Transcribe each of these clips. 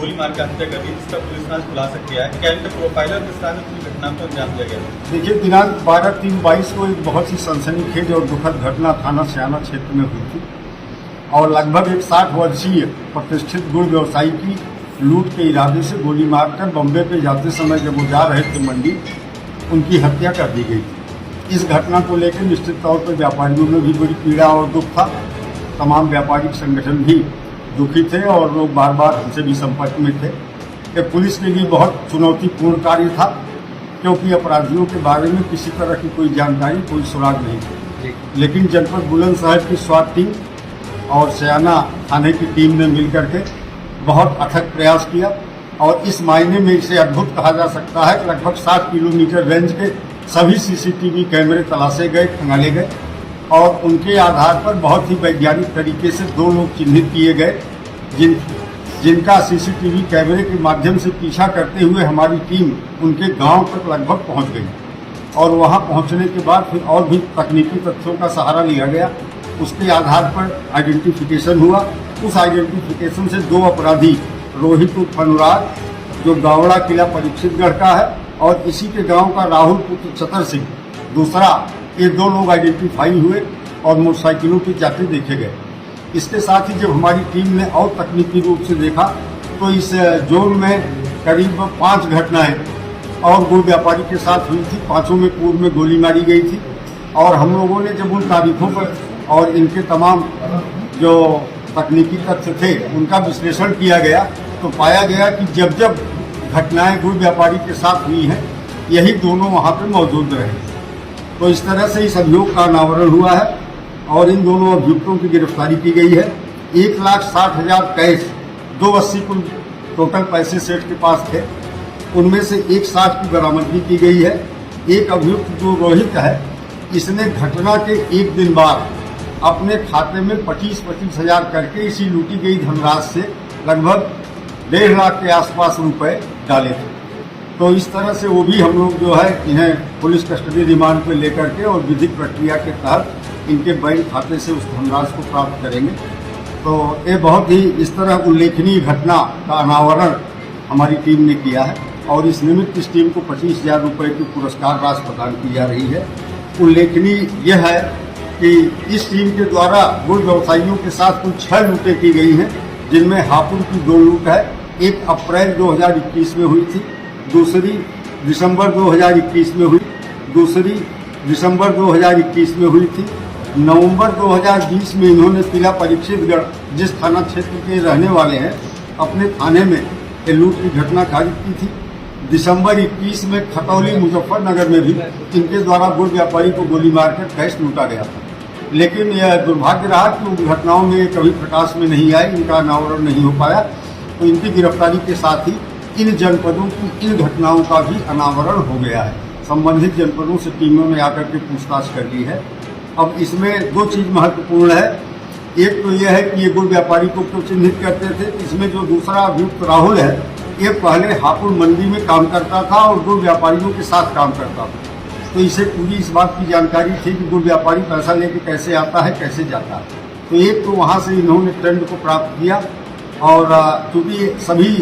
गोली मार के हत्या कर दी, जिसका पुलिस ने आज खुलासा किया है। क्या इनके प्रोफाइलर के साथ पूरी घटना को अंजाम दिया गया? देखिए, दिनांक 12/3/22 को एक बहुत ही सनसनीखेज और दुखद घटना थाना सयाना क्षेत्र में हुई थी और लगभग एक 60 वर्षीय प्रतिष्ठित गुड़ व्यवसायी की लूट के इरादे से गोली मारकर बम्बे पे जाते समय जब वो जा रहे थे मंडी, उनकी हत्या कर दी गई थी। इस घटना को लेकर निश्चित तौर पर व्यापारियों में भी बड़ी पीड़ा और दुख था। तमाम व्यापारिक संगठन भी दुखी थे और लोग बार बार हमसे भी संपर्क में थे। ये पुलिस के लिए बहुत चुनौतीपूर्ण कार्य था, क्योंकि अपराधियों के बारे में किसी तरह की कोई जानकारी, कोई सुराग नहीं थी। लेकिन जनपद बुलंदशहर की स्वाट टीम और सयाना थाने की टीम ने मिलकर के बहुत अथक प्रयास किया और इस मायने में इसे अद्भुत कहा जा सकता है कि लगभग 60 किलोमीटर रेंज के सभी सीसीटीवी कैमरे तलाशे गए, खंगाले गए और उनके आधार पर बहुत ही वैज्ञानिक तरीके से 2 लोग चिन्हित किए गए, जिनका सीसीटीवी कैमरे के माध्यम से पीछा करते हुए हमारी टीम उनके गांव तक लगभग पहुंच गई और वहां पहुंचने के बाद फिर और भी तकनीकी तथ्यों का सहारा लिया गया। उसके आधार पर आइडेंटिफिकेशन हुआ। उस आइडेंटिफिकेशन से 2 अपराधी, रोहित उर्फ अनुराग जो गावड़ा किला परीक्षितगढ़ का है और इसी के गांव का राहुल पुत्र चतर सिंह दूसरा, ये 2 लोग आइडेंटिफाई हुए और मोटरसाइकिलों पे जाते देखे गए। इसके साथ ही जब हमारी टीम ने और तकनीकी रूप से देखा तो इस जोन में करीब 5 घटनाएं और गुड़ व्यापारी के साथ हुई थी। 5 में पूर्व में गोली मारी गई थी और हम लोगों ने जब उन तारीखों पर और इनके तमाम जो तकनीकी तथ्य थे उनका विश्लेषण किया गया तो पाया गया कि जब जब घटनाएं गुड़ व्यापारी के साथ हुई हैं, यही दोनों वहां पर मौजूद रहे। तो इस तरह से इस अभियोग का अनावरण हुआ है और इन दोनों अभियुक्तों की गिरफ्तारी की गई है। 1,60,000 कैश, 280 कुल टोटल पैसे सेठ के पास थे, उनमें से 1,60 की बरामदगी की गई है। एक अभियुक्त जो रोहित है, इसने घटना के एक दिन बाद अपने खाते में 25-25 हज़ार करके इसी लूटी गई धनराशि से लगभग 1.5 लाख के आसपास रुपए डाले थे। तो इस तरह से वो भी हम लोग जो है इन्हें पुलिस कस्टडी रिमांड पे लेकर के और विधिक प्रक्रिया के तहत इनके बैंक खाते से उस धनराशि को प्राप्त करेंगे। तो ये बहुत ही इस तरह उल्लेखनीय घटना का अनावरण हमारी टीम ने किया है और इस निमित्त इस टीम को 25,000 रुपये की पुरस्कार राशि प्रदान की जा रही है। उल्लेखनीय यह है कि इस टीम के द्वारा गुड़ व्यवसायियों के साथ कुल 6 लूटें की गई हैं, जिनमें हापुड़ की 2 लूट है। एक अप्रैल 2021 में हुई थी, दूसरी दिसंबर 2021 में हुई, दूसरी दिसंबर 2021 में हुई थी। नवंबर 2020 में इन्होंने किला परीक्षितगढ़, जिस थाना क्षेत्र के रहने वाले हैं, अपने थाने में ये लूट की घटना खारिज की थी। दिसंबर 21 में खतौली मुजफ्फरनगर में भी इनके द्वारा गुड़ व्यापारी को गोली मारकर कैश लूटा गया था। लेकिन यह दुर्भाग्य रहा कि उन घटनाओं में कभी प्रकाश में नहीं आए, इनका अनावरण नहीं हो पाया। तो इनकी गिरफ्तारी के साथ ही इन जनपदों की इन घटनाओं का भी अनावरण हो गया है। संबंधित जनपदों से टीमों ने आकर के पूछताछ कर ली है। अब इसमें 2 चीज़ महत्वपूर्ण है। एक तो यह है कि ये गुड़ व्यापारी को क्यों चिन्हित करते थे। इसमें जो दूसरा अभियुक्त राहुल है, ये पहले हापुड़ मंडी में काम करता था और गुड़ व्यापारियों के साथ काम करता था। तो इसे पूरी इस बात की जानकारी थी कि गुड़ व्यापारी पैसा लेके कैसे आता है, कैसे जाता है। तो एक तो वहाँ से इन्होंने ट्रेंड को प्राप्त किया और चूँकि सभी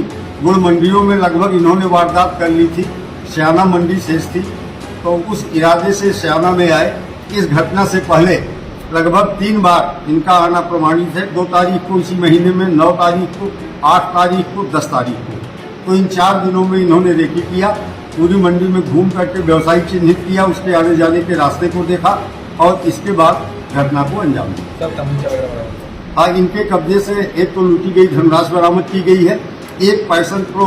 गुड़ मंडियों में लगभग इन्होंने वारदात कर ली थी, सयाना मंडी शेष थी, तो उस इरादे से सयाना में आए। इस घटना से पहले लगभग 3 बार इनका आना प्रमाणित है। 2 तारीख को इसी महीने में, 9 तारीख को, 8 तारीख को, 10 तारीख को। तो इन 4 दिनों में इन्होंने रेकी किया, पूरी मंडी में घूम करके व्यवसायी चिन्हित किया, उसके आने जाने के रास्ते को देखा और इसके बाद घटना को अंजाम दिया। हाँ, इनके कब्जे से एक तो लूटी गई धनराशि बरामद की गई है। एक पैशन प्रो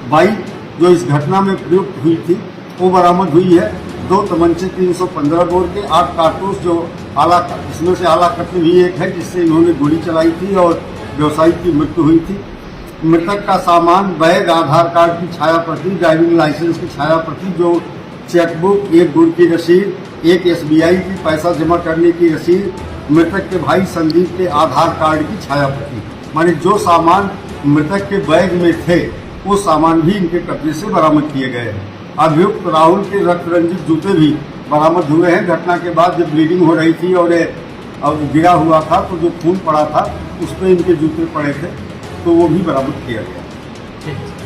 बाइक जो इस घटना में प्रयुक्त हुई थी वो बरामद हुई है। 2 तमंचे 315 बोर के, 8 कारतूस जो आला, इसमें से आला कत्ल भी एक है जिससे इन्होंने गोली चलाई थी और व्यवसायी की मृत्यु हुई थी। मृतक का सामान, बैग, आधार कार्ड की छाया प्रति, ड्राइविंग लाइसेंस की छाया प्रति, जो चेकबुक, एक गुड़ की रसीद, एक SBI की पैसा जमा करने की रसीद, मृतक के भाई संदीप के आधार कार्ड की छाया प्रति, माने जो सामान मृतक के बैग में थे वो सामान भी इनके कब्जे से बरामद किए गए हैं। अभियुक्त राहुल के रक्त रंजित जूते भी बरामद हुए हैं। घटना के बाद जब ब्लीडिंग हो रही थी और गिरा हुआ था तो जो खून पड़ा था उस पर इनके जूते पड़े थे, तो वो भी बरामद किया गया। ठीक है।